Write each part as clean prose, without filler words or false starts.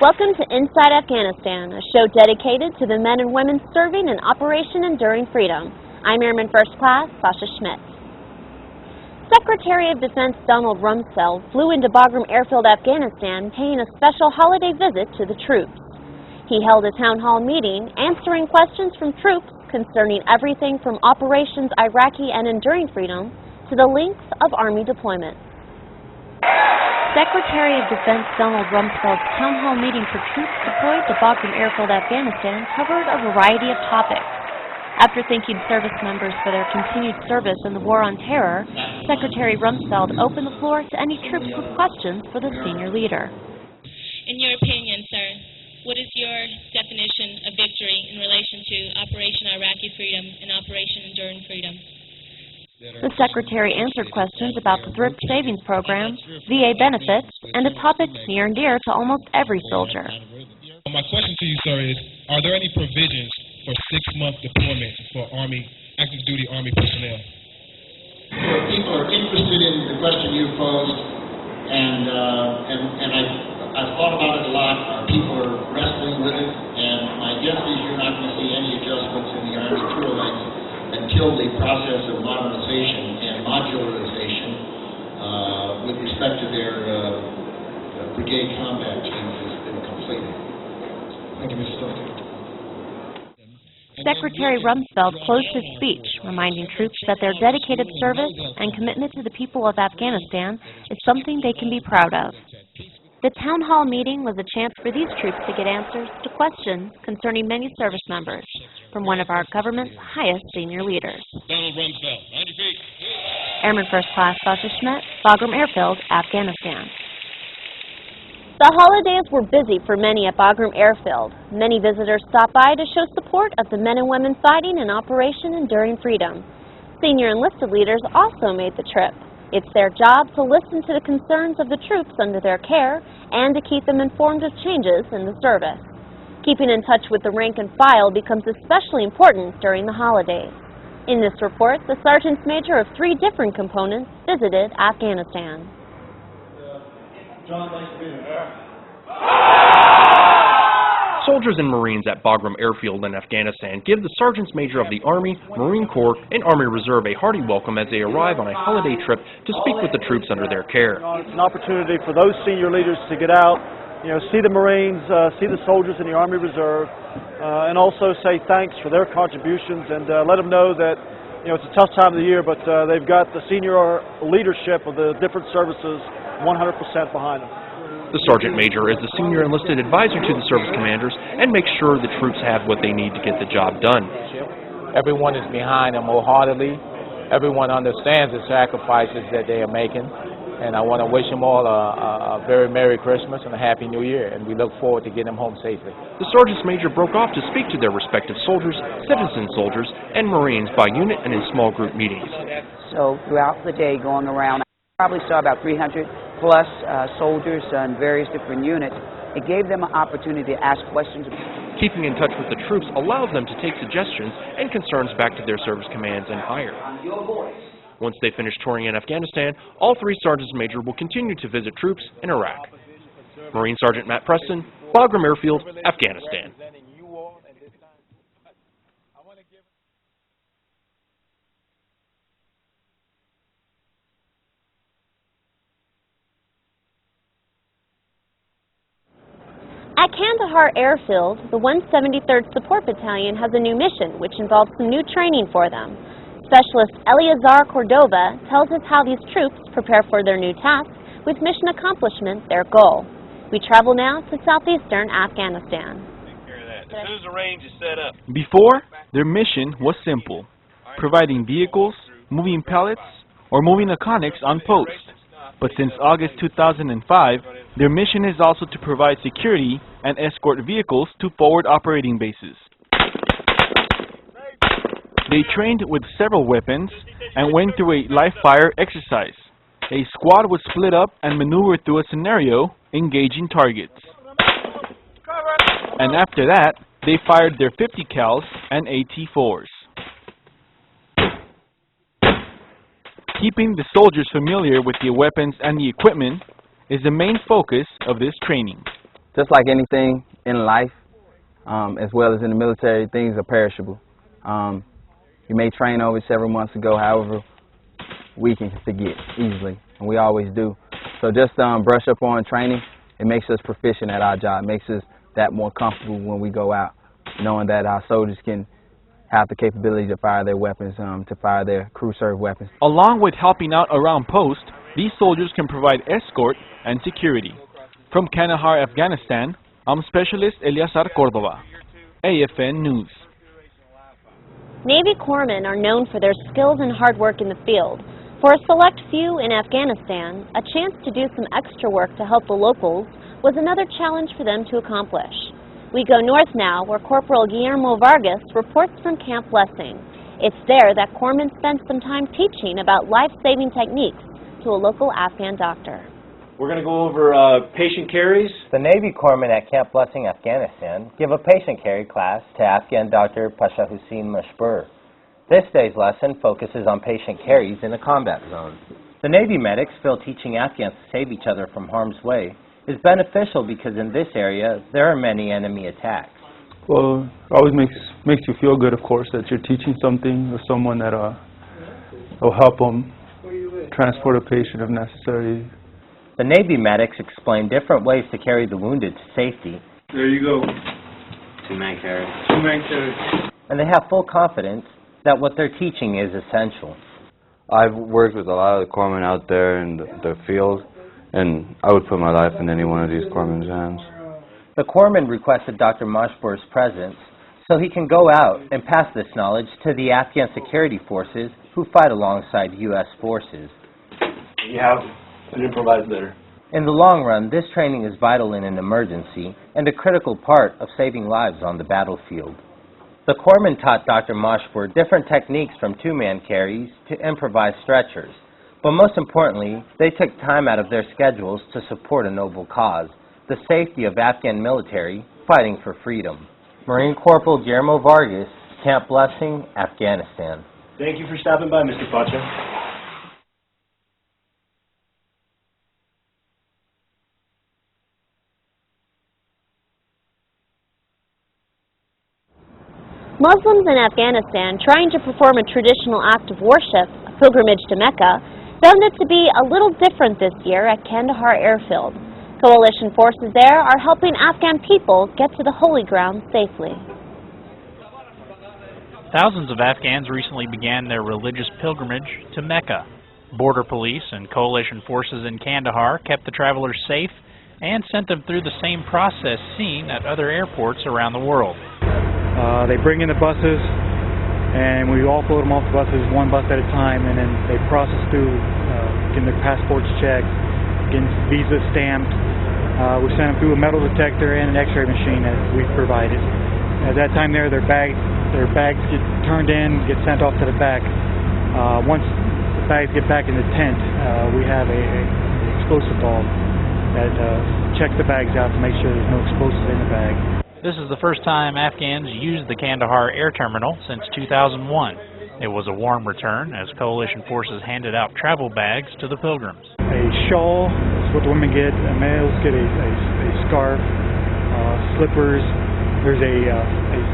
Welcome to Inside Afghanistan, a show dedicated to the men and women serving in Operation Enduring Freedom. I'm Airman First Class Sasha Schmidt. Secretary of Defense Donald Rumsfield flew into Bagram Airfield, Afghanistan, paying a special holiday visit to the troops. He held a town hall meeting, answering questions from troops concerning everything from Operations Iraqi and Enduring Freedom to the length of Army deployment. Secretary of Defense Donald Rumsfield's town hall meeting for troops deployed to Bagram Airfield, Afghanistan covered a variety of topics. After thanking service members for their continued service in the war on terror, Secretary Rumsfield opened the floor to any troops with questions for the senior leader. In your opinion, sir, what is your definition of victory in relation to Operation Iraqi Freedom and Operation Enduring Freedom? The Secretary answered questions about the Thrift Savings Program, VA benefits, and a topic near and dear to almost every soldier. My question to you, sir, is are there any provisions for 6-month deployment for active duty Army personnel? People are interested in the question you posed, and I've thought about it a lot. People are wrestling with it, and my guess is you're not going to see any adjustments in the Army tool length until the process of modernization and modularization with respect to their brigade combat teams has been completed. Thank you, Mr. Secretary. Secretary Rumsfeld closed his speech, reminding troops that their dedicated service and commitment to the people of Afghanistan is something they can be proud of. The town hall meeting was a chance for these troops to get answers to questions concerning many service members from one of our government's highest senior leaders. Donald Rumsfeld, 90 feet. Airman First Class Sasha Schmidt, Bagram Airfield, Afghanistan. The holidays were busy for many at Bagram Airfield. Many visitors stopped by to show support of the men and women fighting in Operation Enduring Freedom. Senior enlisted leaders also made the trip. It's their job to listen to the concerns of the troops under their care and to keep them informed of changes in the service. Keeping in touch with the rank and file becomes especially important during the holidays. In this report, the sergeants major of 3 different components visited Afghanistan. Soldiers and Marines at Bagram Airfield in Afghanistan give the Sergeants Major of the Army, Marine Corps, and Army Reserve a hearty welcome as they arrive on a holiday trip to speak with the troops under their care. It's an opportunity for those senior leaders to get out, see the Marines, see the soldiers in the Army Reserve, and also say thanks for their contributions and let them know that it's a tough time of the year, but they've got the senior leadership of the different services 100% behind them. The Sergeant Major is the senior enlisted advisor to the service commanders and makes sure the troops have what they need to get the job done. Everyone is behind them wholeheartedly. Everyone understands the sacrifices that they are making. And I want to wish them all a very Merry Christmas and a Happy New Year. And we look forward to getting them home safely. The Sergeants Major broke off to speak to their respective soldiers, citizen soldiers, and Marines by unit and in small group meetings. So throughout the day going around, I probably saw about 300+ soldiers in various different units. It gave them an opportunity to ask questions. Keeping in touch with the troops allows them to take suggestions and concerns back to their service commands and higher. Once they finish touring in Afghanistan, all 3 Sergeants Major will continue to visit troops in Iraq. Marine Sergeant Matt Preston, Bagram Airfield, Afghanistan. At Kandahar Airfield, the 173rd Support Battalion has a new mission, which involves some new training for them. Specialist Eleazar Cordova tells us how these troops prepare for their new task, with mission accomplishment their goal. We travel now to southeastern Afghanistan. As soon as the range is set up. Before, their mission was simple: providing vehicles, moving pallets, or moving mechanics on post. But since August 2005, their mission is also to provide security and escort vehicles to forward operating bases. They trained with several weapons and went through a live-fire exercise. A squad was split up and maneuvered through a scenario engaging targets. And after that, they fired their 50 cals and AT-4s. Keeping the soldiers familiar with the weapons and the equipment is the main focus of this training. just like anything in life, as well as in the military, things are perishable. You may train over several months ago, however, we can forget easily, and we always do. So just brush up on training. It makes us proficient at our job. It makes us that more comfortable when we go out, knowing that our soldiers can have the capability to fire their weapons, to fire their crew-served weapons. Along with helping out around post, these soldiers can provide escort and security. From Kandahar, Afghanistan, I'm Specialist Eliazar Cordova, AFN News. Navy corpsmen are known for their skills and hard work in the field. For a select few in Afghanistan, a chance to do some extra work to help the locals was another challenge for them to accomplish. We go north now, where Corporal Guillermo Vargas reports from Camp Blessing. It's there that corpsmen spent some time teaching about life-saving techniques to a local Afghan doctor. We're going to go over patient carries. The Navy corpsmen at Camp Blessing, Afghanistan, give a patient carry class to Afghan Dr. Pasha Hussein Mashbur. This day's lesson focuses on patient carries in a combat zone. The Navy medics feel teaching Afghans to save each other from harm's way is beneficial because in this area there are many enemy attacks. Well, it always makes you feel good, of course, that you're teaching something or someone that will help them transport a patient if necessary. The Navy medics explain different ways to carry the wounded to safety. There you go. Two-man carry. Two-man carry. And they have full confidence that what they're teaching is essential. I've worked with a lot of the corpsmen out there in the field, and I would put my life in any one of these corpsmen's hands. The corpsman requested Dr. Mashbur's presence so he can go out and pass this knowledge to the Afghan security forces who fight alongside U.S. forces. You have an improvised litter. In the long run, this training is vital in an emergency and a critical part of saving lives on the battlefield. The corpsmen taught Dr. Mashbur different techniques from two-man carries to improvised stretchers, but most importantly, they took time out of their schedules to support a noble cause, the safety of Afghan military fighting for freedom. Marine Corporal Guillermo Vargas, Camp Blessing, Afghanistan. Thank you for stopping by, Mr. Pacha. Muslims in Afghanistan trying to perform a traditional act of worship, a pilgrimage to Mecca, found it to be a little different this year at Kandahar Airfield. Coalition forces there are helping Afghan people get to the holy ground safely. Thousands of Afghans recently began their religious pilgrimage to Mecca. Border police and coalition forces in Kandahar kept the travelers safe and sent them through the same process seen at other airports around the world. They bring in the buses, and we all load them off the buses one bus at a time, and then they process through, getting their passports checked, getting visas stamped. We send them through a metal detector and an x-ray machine that we've provided. At that time there, their bags get turned in, get sent off to the back. Once the bags get back in the tent, we have an explosive ball that checks the bags out to make sure there's no explosives in the bag. This is the first time Afghans used the Kandahar Air Terminal since 2001. It was a warm return as coalition forces handed out travel bags to the pilgrims. A shawl is what the women get. Males get a scarf, slippers. There's a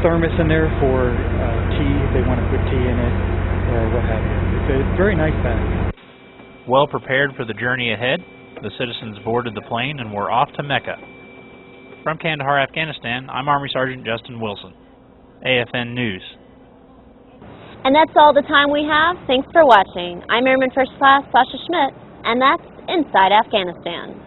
thermos in there for tea if they want to put tea in it or what have you. It's a very nice bag. Well prepared for the journey ahead, the citizens boarded the plane and were off to Mecca. From Kandahar, Afghanistan, I'm Army Sergeant Justin Wilson, AFN News. And that's all the time we have. Thanks for watching. I'm Airman First Class Sasha Schmidt, and that's Inside Afghanistan.